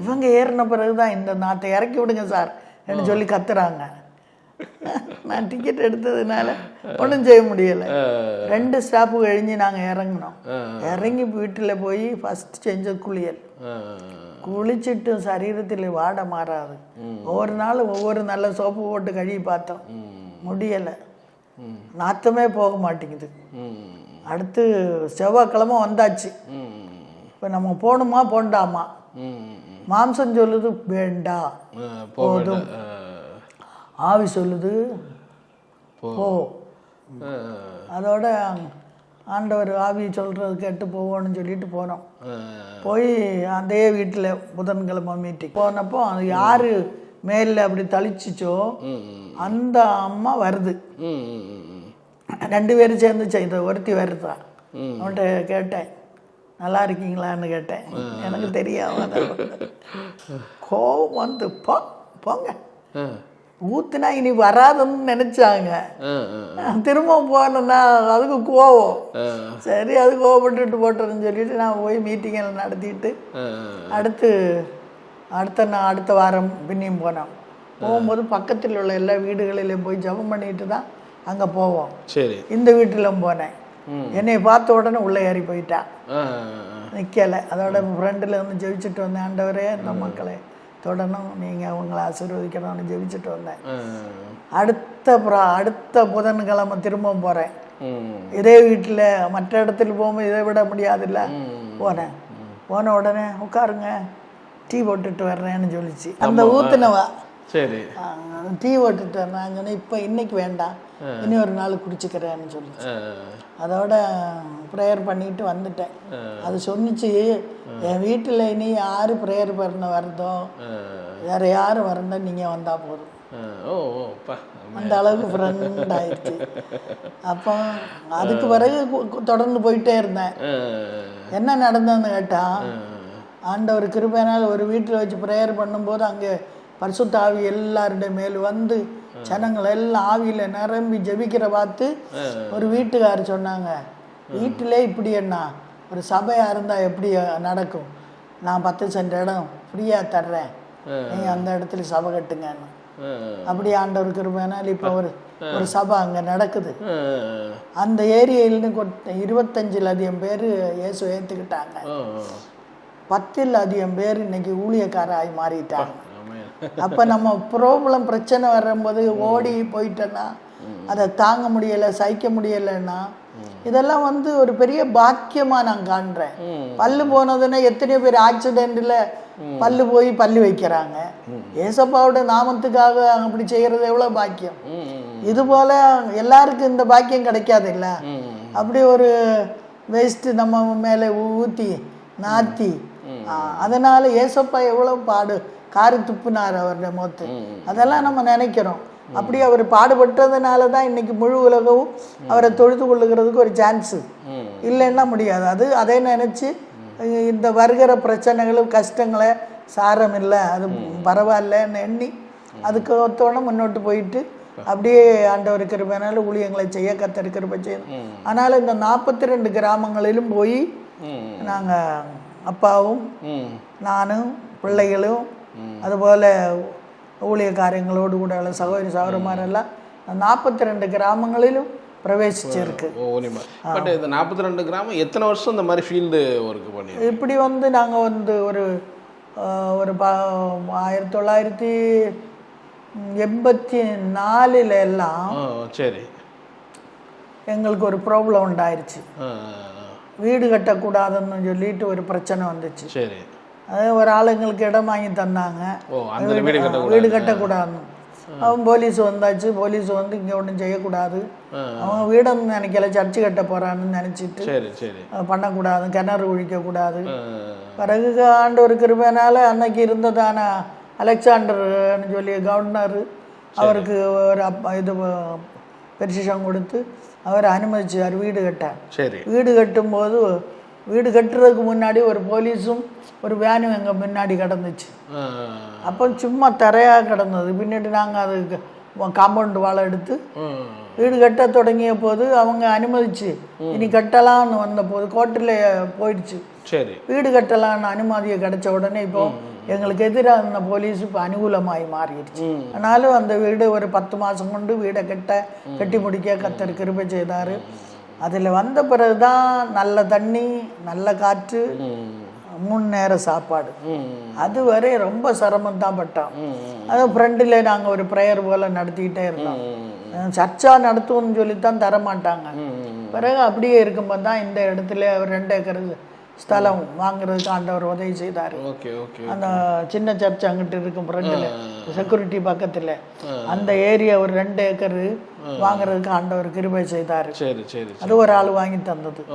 இவங்க ஏறின பிறகுதான் இந்த நாத்தை இறக்கி விடுங்க சார் என்று சொல்லி கத்துறாங்க. நான் டிக்கெட் எடுத்ததுனால ஒன்றும் செய்ய முடியலை. 2 ஸ்டாப்பு கழிஞ்சு நாங்கள் இறங்கினோம். இறங்கி வீட்டில் போய் ஃபஸ்ட் செஞ்ச குளிச்சுட்டு சரீரத்தில் வாட மாறாது. ஒவ்வொரு நாளும் ஒவ்வொரு நல்ல சோப்பு போட்டு கழுவி பார்த்தோம், முடியலை, நாத்தமே போக மாட்டேங்குது. அடுத்து செவ்வாய்க்கிழமை வந்தாச்சு. இப்போ நம்ம போகணுமா போண்டாமா? மாம்சம் சொல்லுது வேண்டா போதும், ஆவி சொல்லுது போ. அதோட ஆண்டவர் ஆவி சொல்கிறது கேட்டு போவோன்னு சொல்லிட்டு போனோம். போய் அதே வீட்டில் புதன்கிழமை மீட்டிங் போனப்போ அது யார் மேலில் அப்படி தளிச்சிச்சோ அந்த அம்மா வருது. 2 பேரும் சேர்ந்து செய்த ஒருத்தி வருதா. அவன்கிட்ட கேட்டேன், நல்லா இருக்கீங்களான்னு கேட்டேன். எனக்கு தெரியாம கோவம் வந்து போங்க ஊத்துனா இனி வராதுன்னு நினைச்சாங்க. திரும்ப போனேன்னா அதுக்கு கோவம். சரி அது கோவப்பட்டுட்டு போட்டுறதுன்னு சொல்லிட்டு நான் போய் மீட்டிங்கில் நடத்திட்டு அடுத்த வாரம் பின்னியும் போனோம். போகும்போது பக்கத்தில் உள்ள எல்லா வீடுகளிலும் போய் ஜெபம் பண்ணிட்டு தான் அங்கே போவோம். சரி, இந்த வீட்டிலும் போனேன். என்னை பார்த்த உடனே உள்ளே ஏறி போயிட்டான், நிற்கலை. அதோட ஃப்ரெண்டில் வந்து ஜெபிச்சுட்டு வந்தேன், ஆண்டவரே இந்த மக்களை தொடணும், நீங்கள் அவங்கள ஆசீர்வதிக்கணும்னு ஜெபிச்சுட்டு வந்தேன். அடுத்த புதன்கிழமை திரும்ப போகிறேன். இதே வீட்டில் மற்ற இடத்துல போகும்போது இதை விட முடியாதுல்ல. போன உடனே உட்காருங்க டீ போட்டுட்டு வர்றேன்னு சொல்லிச்சு அந்த ஊத்துனவா. சரி, டீ போட்டுட்டு வர்றேன் சொன்னேன். இப்போ இன்னைக்கு வேண்டாம், இனி ஒரு நாள் குடிச்சுக்கிறேன்னு சொல்லிச்சு. அதோட ப்ரேயர் பண்ணிட்டு வந்துட்டேன். அது சொன்னிச்சு, என் வீட்டில் இனி யார் ப்ரேயர் பண்ண வருதோ வேற யாரும் வரந்தா நீங்கள் வந்தால் போதும். அந்த அளவுக்கு ஃப்ரெண்ட் ஆயிடுச்சு. அப்போ அதுக்கு பிறகு தொடர்ந்து போயிட்டே இருந்தேன். என்ன நடந்ததுன்னு கேட்டால், ஆண்டவர் கிருபையினால் ஒரு வீட்டில் வச்சு ப்ரேயர் பண்ணும்போது அங்கே பரிசுத்த ஆவி எல்லாருடைய மேல் வந்து ஜனங்கள் எல்லாம் ஆவியில் நிரம்பி ஜெபிக்கிற பார்த்து ஒரு வீட்டுக்காரர் சொன்னாங்க, வீட்டிலே இப்படி என்ன ஒரு சபையாக இருந்தால் எப்படி நடக்கும், நான் 10 சென்ட் இடம் ஃப்ரீயாக தர்றேன், நீங்கள் அந்த இடத்துல சபை கட்டுங்கன்னு. அப்படி ஆண்டவர் கிருபையினால் இப்போ ஒரு சபை அங்கே நடக்குது. அந்த ஏரியாயில்னு 25 அதிகம் பேர் இயேசு ஏற்றுக்கிட்டாங்க. 10 அதிகம் பேர் இன்னைக்கு ஊழியக்காராகி மாறிட்டாங்க. அப்போ நம்ம ப்ராப்ளம் பிரச்சனை வரும்போது ஓடி போயிட்டேன்னா அதை தாங்க முடியலை, சகிக்க முடியலைன்னா இதெல்லாம் வந்து ஒரு பெரிய பாக்கியமாக நான் காண்றேன். பல்லு போனதுன்னா எத்தனையோ பேர் ஆக்சிடென்ட்டில் பல்லு போய் பல்லு வைக்கிறாங்க. ஏசப்பாவோட நாமத்துக்காக அப்படி செய்கிறது எவ்வளோ பாக்கியம். இது போல் எல்லாருக்கும் இந்த பாக்கியம் கிடைக்காது இல்லை. அப்படி ஒரு வேஸ்ட்டு நம்ம மேலே ஊற்றி நாத்தி, அதனால் ஏசப்பா எவ்வளோ காரி துப்புனார் அவருடைய முகத்து. அதெல்லாம் நம்ம நினைக்கிறோம். அப்படி அவர் பாடுபட்டதுனால தான் இன்னைக்கு முழு உலகமும் அவரை தொழுது கொள்ளுகிறதுக்கு ஒரு சான்ஸு இல்லைன்னா முடியாது. அதே நினச்சி இந்த வருகிற பிரச்சனைகளும் கஷ்டங்களை சாரம் இல்லை, அது பரவாயில்லன்னு எண்ணி அதுக்கு ஒத்தோட முன்னோட்டு போயிட்டு அப்படியே ஆண்டவர் கிருபையினால ஊழியங்களை செய்ய கர்த்தர் கிருபை செய்யணும். ஆனால் இந்த 42 கிராமங்களிலும் போய் நாங்கள் அப்பாவும் நானும் பிள்ளைகளும் அதுபோல் ஊழியக்காரங்களோடு கூட உள்ள சகோதரி சகோதரமாரெல்லாம் 42 கிராமங்களிலும் பிரவேசிச்சிருக்கு. பட் இந்த 42 கிராமம் எத்தனை வருஷம் இந்த மாதிரி ஃபீல்டு ஒர்க் பண்ணி இப்படி வந்து நாங்கள் வந்து ஒரு 1984 எல்லாம் சரி எங்களுக்கு ஒரு ப்ராப்ளம் உண்டாயிருச்சு. வீடு கட்டக்கூடாதுன்னு சொல்லிட்டு ஒரு பிரச்சனை வந்துச்சு. சரி, அது ஒரு ஆளுங்களுக்கு இடம் வாங்கி தந்தாங்க, வீடு கட்டக்கூடாதுன்னு. அவன் போலீஸ் வந்தாச்சு, போலீஸ் வந்து இங்கே ஒன்றும் செய்யக்கூடாது, அவங்க வீடுன்னு நினைக்கல, சர்ச்சு கட்ட போகிறான்னு நினச்சிட்டு பண்ணக்கூடாது, கிணறு ஒழிக்கக்கூடாது. பிறகு ஆண்டவர் கிருபையினால அன்னைக்கு இருந்ததான அலெக்சாண்டர்னு சொல்லி கவர்னர் அவருக்கு ஒரு இது பெர்மிஷன் கொடுத்து அவர் அனுமதிச்சார் வீடு கட்ட. வீடு கட்டும்போது வீடு கட்டுறதுக்கு முன்னாடி ஒரு போலீஸும் ஒரு வேனும் எங்கள் முன்னாடி கிடந்துச்சு. அப்போ சும்மா தரையாக கிடந்தது. பின்னாடி நாங்கள் அதுக்கு காம்பவுண்டு வாழை எடுத்து வீடு கட்ட தொடங்கிய போது அவங்க அனுமதிச்சு இனி கட்டலான்னு வந்த போது கோர்ட்டில் போயிடுச்சு. சரி, வீடு கட்டலான்னு அனுமதியை கிடைச்ச உடனே இப்போ எங்களுக்கு எதிராக இருந்த போலீஸ் இப்போ அனுகூலமாகி மாறிடுச்சு. ஆனாலும் அந்த வீடு ஒரு 10 மாதம் கொண்டு வீடை கட்டி முடிக்க கர்த்தர் கிருபை செய்தார். அதில் வந்த பிறகு தான் நல்ல தண்ணி, நல்ல காற்று, 3 நேரம் சாப்பாடு. அதுவரை ரொம்ப சிரமம் தான் பட்டோம். அது ஃப்ரெண்டில் நாங்கள் ஒரு ப்ரேயர் போல் நடத்திக்கிட்டே இருந்தோம். சர்ச்சாக நடத்துவோம்னு சொல்லித்தான் தரமாட்டாங்க. பிறகு அப்படியே இருக்கும்போது தான் இந்த இடத்துல ஒரு 2 ஏக்கர் ஸ்தலம் வாங்குறதுக்கு ஆண்டவர் உதவி செய்தார். Okay okay. அந்த சின்ன சர்ச் அங்கிட்டு இருக்கும் ஃப்ரெண்டில் செக்யூரிட்டி பக்கத்தில் அந்த ஏரியா ஒரு 2 ஏக்கர் வாங்குறதுக்கு ஆண்டவர் கிருபை செய்தார். சரி சரி. அது ஒரு ஆள் வாங்கி தந்தது.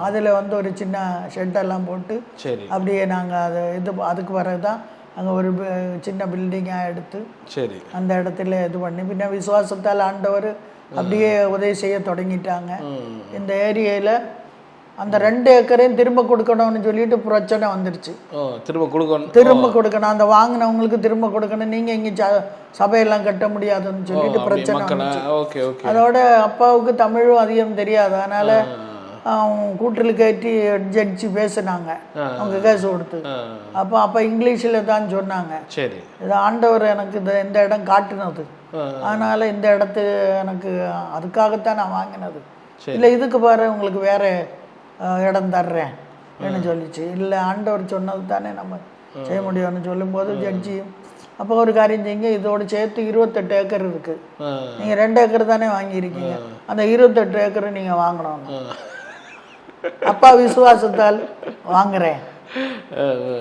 அதில் வந்து ஒரு சின்ன ஷெட்டெல்லாம் போட்டு சரி அப்படியே நாங்கள் அது அதுக்கு பிறகுதான் அங்கே ஒரு சின்ன பில்டிங்காக எடுத்து சரி அந்த இடத்துல இது பண்ணி பின்ன விசுவாசத்தால் ஆண்டவர் அப்படியே உதவி செய்ய தொடங்கிட்டாங்க. இந்த ஏரியாவில் அந்த 2 ஏக்கரையும் திரும்ப கொடுக்கணும்னு சொல்லிட்டு பிரச்சனை வந்துருச்சு. திரும்ப கொடுக்கணும், அந்த வாங்கினவங்களுக்கு திரும்ப கொடுக்கணும், நீங்கள் இங்கே சபையெல்லாம் கட்ட முடியாதுன்னு சொல்லிட்டு பிரச்சனை வந்துச்சு. அதோட அப்பாவுக்கு தமிழும் அதிகம் தெரியாது, அதனால கூட்டில் கட்டி ஜட்ஜி பேசினாங்க, அவங்க கேஸ் கொடுத்து. அப்போ இங்கிலீஷில் தான் சொன்னாங்க, இது ஆண்டவர் எனக்கு இந்த இடம் காட்டினது, அதனால இந்த இடத்து எனக்கு அதுக்காகத்தான் நான் வாங்கினது, இல்லை இதுக்கு பாரு உங்களுக்கு வேற இடம் தர்றேன் என்ன சொல்லிச்சு. இல்லை ஆண்டவர் சொன்னது தானே நம்ம செய்ய முடியும்னு சொல்லும்போது ஜட்ஜியும் அப்போ ஒரு காரியம் செய்யுங்க, இதோடு சேர்த்து 28 ஏக்கர் இருக்கு, நீங்கள் 2 ஏக்கர் தானே வாங்கியிருக்கீங்க, அந்த 28 ஏக்கர் நீங்கள் வாங்கணும். அப்பா விசுவாசத்தால் வாங்குறேன்,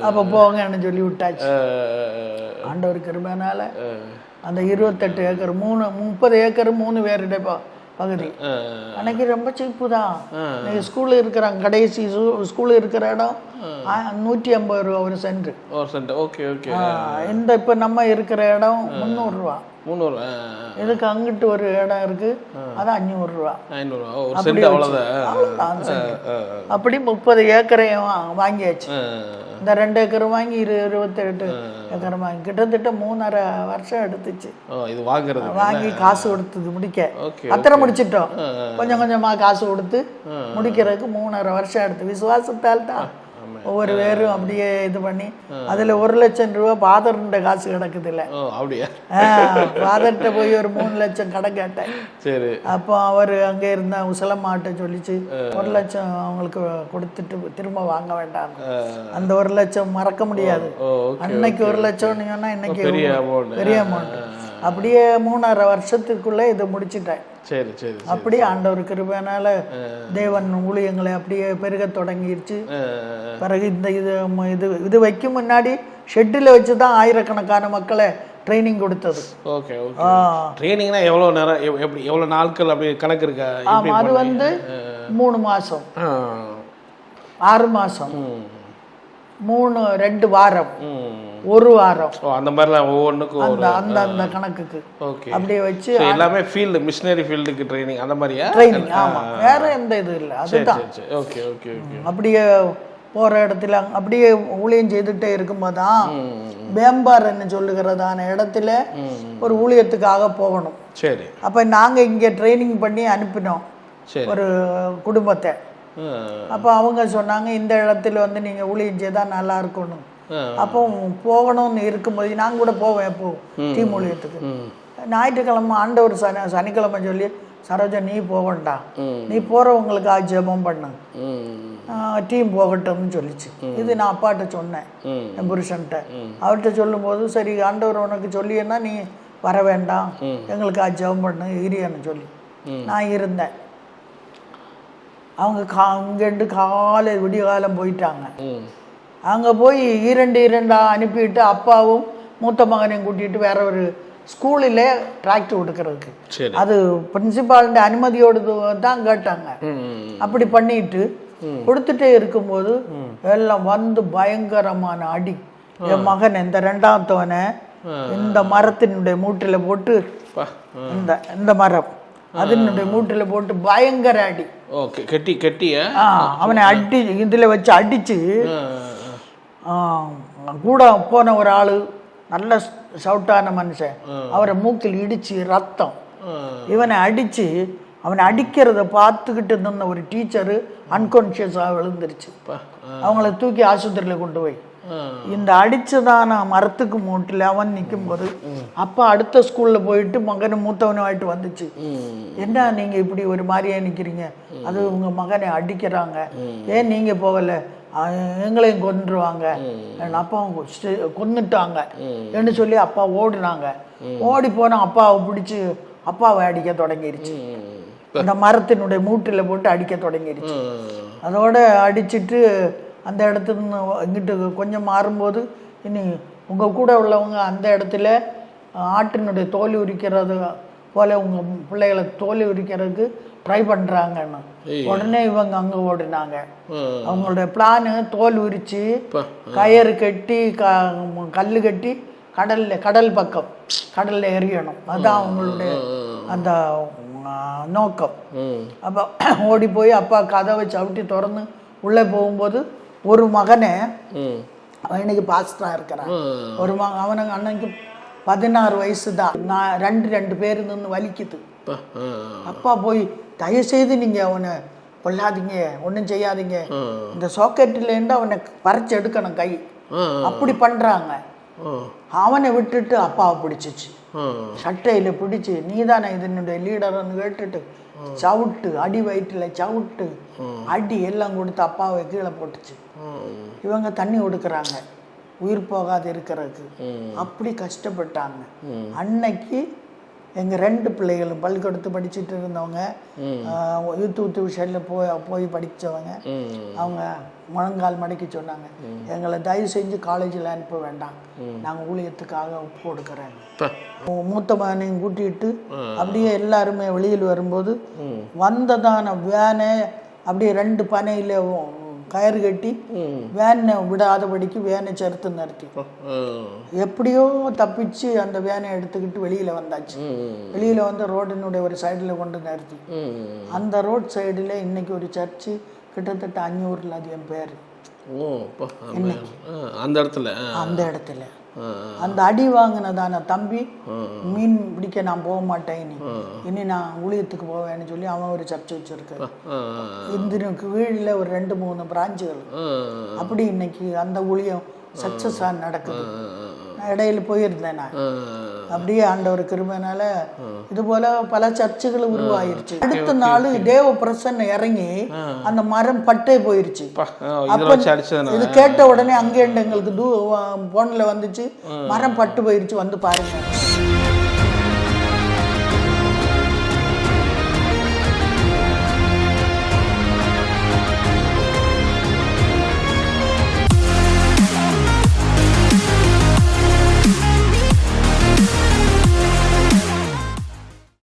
அப்போ போங்கன்னு சொல்லி விட்டாச்சு. ஆண்டவர் கிருபைனால அந்த 28 ஏக்கர் 30 ஏக்கர் 3 பேருடைய பகுதி அன்னைக்கு ரொம்ப சீப்பு தான். இன்னைக்கு ஸ்கூலு இருக்கிறாங்க, கடைசி ஸ்கூலு இருக்கிற இடம் 150 ரூபா ஒரு சென்ட். இந்த இப்போ நம்ம இருக்கிற இடம் 300 ரூபா. இதுக்கு அங்கிட்டு ஒரு இடம் இருக்கு, அது 500 ரூபா. அப்படி 30 ஏக்கரையும் வாங்கியாச்சு. இந்த 2 ஏக்கர் வாங்கி 28 ஏக்கர் வாங்கி கிட்டத்தட்ட 3.5 வருஷம் எடுத்துச்சு வாங்கி காசு கொடுத்தது முடிக்க. அத்தனை முடிச்சிட்டோம், கொஞ்சம் கொஞ்சமா காசு கொடுத்து முடிக்கிறதுக்கு 3.5 வருஷம் எடுத்து. விசுவாசத்தால் தான் ஒவ்வொரு பேரும் அப்படியே இது பண்ணி அதுல 1 லட்சம் ரூபா பாதர்ன்ற காசு கிடக்குது. இல்ல பாதர்கிட்ட போய் ஒரு 3 லட்சம் கடன் கேட்டேன். அப்போ அவர் அங்கே இருந்த உசலமாட்ட சொல்லிச்சு 1 லட்சம் அவங்களுக்கு கொடுத்துட்டு திரும்ப வாங்க வேண்டாம். அந்த 1 லட்சம் மறக்க முடியாது. அன்னைக்கு 1 லட்சம் சொன்னா இன்னைக்கு பெரிய அமௌண்ட். அப்படியே 3.5 வருஷத்துக்குள்ள இதை முடிச்சுட்டேன். அப்படி ஆண்டவர் கிருபையினால தேவன் ஊழியங்களை அப்படியே பெருக தொடங்கிருச்சு. பிறகு இந்த இது வைக்கும் முன்னாடி ஷெட்டில் வச்சு தான் ஆயிரக்கணக்கான மக்களை ட்ரைனிங் கொடுத்தது. ட்ரைனிங்னா எவ்வளவு நேரம், எவ்வளவு நாட்கள் அப்படி கணக்கு இருக்கா? ஆமா, அது வந்து 3 மாசம் 6 மாசம் 2 வாரம் 1 வாரம் அந்த மாதிரிலாம் ஒவ்வொன்றுக்கும் அந்த கணக்குக்கு அப்படியே வச்சு எல்லாமே ஃபீல்டு மிஷனரி ஃபீல்டுக்கு ட்ரைனிங் அந்த மாதிரியா ட்ரைனிங். ஆமாம், வேற எந்த இது இல்லை, அதுதான். அப்படியே போகிற இடத்துல அப்படியே ஊழியம் செய்துட்டே இருக்கும்போது தான் பேம்பார்ன்னு சொல்லுகிறதான இடத்துல ஒரு ஊழியத்துக்காக போகணும். சரி, அப்போ நாங்கள் இங்கே ட்ரைனிங் பண்ணி அனுப்பினோம் ஒரு குடும்பத்தை. அப்போ அவங்க சொன்னாங்க இந்த இடத்துல வந்து நீங்கள் ஊழியம் செய்தால் நல்லா இருக்கணும். அப்போ போகணும்னு இருக்கும்போது நாங்கள் கூட போவேன் எப்போ டீம் ஊழியத்துக்கு. ஞாயிற்றுக்கிழமை ஆண்டவர் சனிக்கிழமை சொல்லி சரோஜா நீ போகண்டா, நீ போகிறவங்களுக்கு ஜெபம் பண்ணு, டீம் போகட்டும்னு சொல்லிச்சு. இது நான் அப்பாட்ட சொன்னேன், என் புருஷன்ட்ட. அவர்கிட்ட சொல்லும்போது சரி ஆண்டவர் உனக்கு சொல்லியன்னா நீ வர வேண்டாம், எங்களுக்கு ஜெபம் பண்ணு இரியான்னு சொல்லி நான் இருந்தேன். அவங்க இங்கேருந்து காலை விடிய காலம் போயிட்டாங்க. அங்கே போய் 2 அனுப்பிட்டு அப்பாவும் மூத்த மகனையும் கூட்டிகிட்டு வேற ஒரு ஸ்கூலில் டிராக்டர் கொடுக்கறதுக்கு, அது பிரின்சிபாலுடைய அனுமதியோடு தான் கேட்டாங்க. அப்படி பண்ணிட்டு கொடுத்துட்டே இருக்கும்போது எல்லாம் வந்து பயங்கரமான அடி. என் மகன் இந்த 2ஆவத்தவனை இந்த மரத்தினுடைய மூட்டில் போட்டு இந்த மரம் அதனுடைய மூட்டில் போட்டு பயங்கர அடி. அவனை அடி இதில் வச்சு அடிச்சு கூட போன ஒரு ஆளு நல்ல சவுட்டான மனுஷன், அவரை மூக்கில் இடிச்சு ரத்தம். இவனை அடிச்சு அவனை அடிக்கிறத பார்த்துக்கிட்டு இருந்த ஒரு டீச்சரு அன்கான்ஷியஸாக விழுந்துருச்சு. அவங்கள தூக்கி ஆஸ்பத்திரியில் கொண்டு போய் இந்த அடிச்சதான மரத்துக்கு மூட்டில் அவன் நிற்கும் போது அப்பா அடுத்த ஸ்கூல்ல போயிட்டு மகனை மூத்தவனாயிட்டு வந்துச்சு. என்ன நீங்க இப்படி ஒரு மாதிரியா நிக்கிறீங்க, அது உங்க மகனை அடிக்கிறாங்க, ஏன் நீங்க போகல, எங்களையும் கொன்றுவாங்க, அப்பா கொன்னுட்டாங்க என்று சொல்லி அப்பா ஓடினாங்க. ஓடி போன அப்பாவை பிடிச்சி அப்பாவை அடிக்க தொடங்கிருச்சு. அந்த மரத்தினுடைய மூட்டில் போட்டு அடிக்க தொடங்கிருச்சு. அதோட அடிச்சுட்டு அந்த இடத்துல இங்கிட்டு கொஞ்சம் மாறும்போது இனி உங்கள் கூட உள்ளவங்க அந்த இடத்துல ஆட்டினுடைய தோல் உரிக்கிறது போல் உங்கள் பிள்ளைகளை தோல் உரிக்கிறதுக்கு ட்ரை பண்ணுறாங்கன்னு உடனே இவங்க அங்கே ஓடினாங்க. அவங்களுடைய பிளானு தோல் உரித்து கயிறு கட்டி கல் கட்டி கடல் பக்கம் கடலில் எறியணும். அதுதான் அவங்களுடைய அந்த நோக்கம். அப்போ ஓடி போய் அப்பா கதவை சவிட்டி திறந்து உள்ளே போகும்போது ஒரு மகனை அவன் இன்னைக்கு பாஸ்டராக இருக்கிறான். ஒரு அவனுக்கு அன்னைக்கு 16 வயசு தான். நான் ரெண்டு பேர் நின்று வலிக்குது. அப்பா போய் தயவுசெய்து நீங்கள் அவனை கொள்ளாதீங்க, ஒன்றும் செய்யாதீங்க, இந்த சாக்கெட்டிலேருந்து அவனை பறிச்சு எடுக்கணும் கை, அப்படி பண்ணுறாங்க. அவனை விட்டுட்டு அப்பாவை பிடிச்சிச்சு, சட்டையில் பிடிச்சி நீதானே இதனுடைய லீடர்னு கேட்டுட்டு சவுட்டு அடி வயிற்றில் சவுட்டு அடி எல்லாம் கொடுத்து அப்பாவை கீழே போட்டுச்சு. இவங்க தண்ணி கொடுக்குறாங்க உயிர் போகாது இருக்கிறதுக்கு. அப்படி கஷ்டப்பட்டாங்க. அன்னைக்கு எங்கள் 2 பிள்ளைகளும் பள்ளிக்கூடத்து படிச்சுட்டு இருந்தவங்க, யூத் விஷயத்தில் போய் படித்தவங்க, அவங்க முழங்கால் மடக்கி சொன்னாங்க, எங்களை தயவு செஞ்சு காலேஜில் அனுப்ப வேண்டாம், நாங்கள் ஊழியத்துக்காக ஒப்பு கொடுக்குறேன். மூத்த மகனையும் கூட்டிகிட்டு அப்படியே எல்லாருமே வெளியில் வரும்போது வந்ததான வேனை அப்படியே 2 பனையில் கயிறு கட்டி வேனை விடாதபடிக்கு வேனை செலுத்து நிறுத்தி எப்படியோ தப்பிச்சு அந்த வேனை எடுத்துக்கிட்டு வெளியில் வந்தாச்சு. வெளியில் வந்து ரோடினுடைய ஒரு சைடில் கொண்டு நிறுத்தி அந்த ரோட் சைடில் இன்னைக்கு ஒரு சர்ச்சு கிட்டத்தட்ட 500ல் அதிகம் பேர் அந்த இடத்துல அந்த அடி வாங்கினதான தம்பி மீன் பிடிக்க நான் போக மாட்டேன், இனி நான் ஊழியத்துக்கு போவேன்னு சொல்லி அவன் ஒரு சர்ச்சை வச்சிருக்காரு. இந்தினுக்கு கீழில் ஒரு 2-3 பிரான்ச்சுகள். அப்படி இன்னைக்கு அந்த ஊழியம் சக்சஸாக நடக்குது. இடையில போயிருந்தேன் நான். அப்படியே ஆண்டவர் கிருபையினால இது போல பல சர்ச்சுகள் உருவாயிருச்சு. அடுத்த நாள் தேவ பிரசன்ன இறங்கி அந்த மரம் பட்டே போயிருச்சு. அப்ப இது கேட்ட உடனே அங்கே எங்களுக்கு போன்ல வந்துச்சு, மரம் பட்டு போயிருச்சு, வந்து பாருங்க.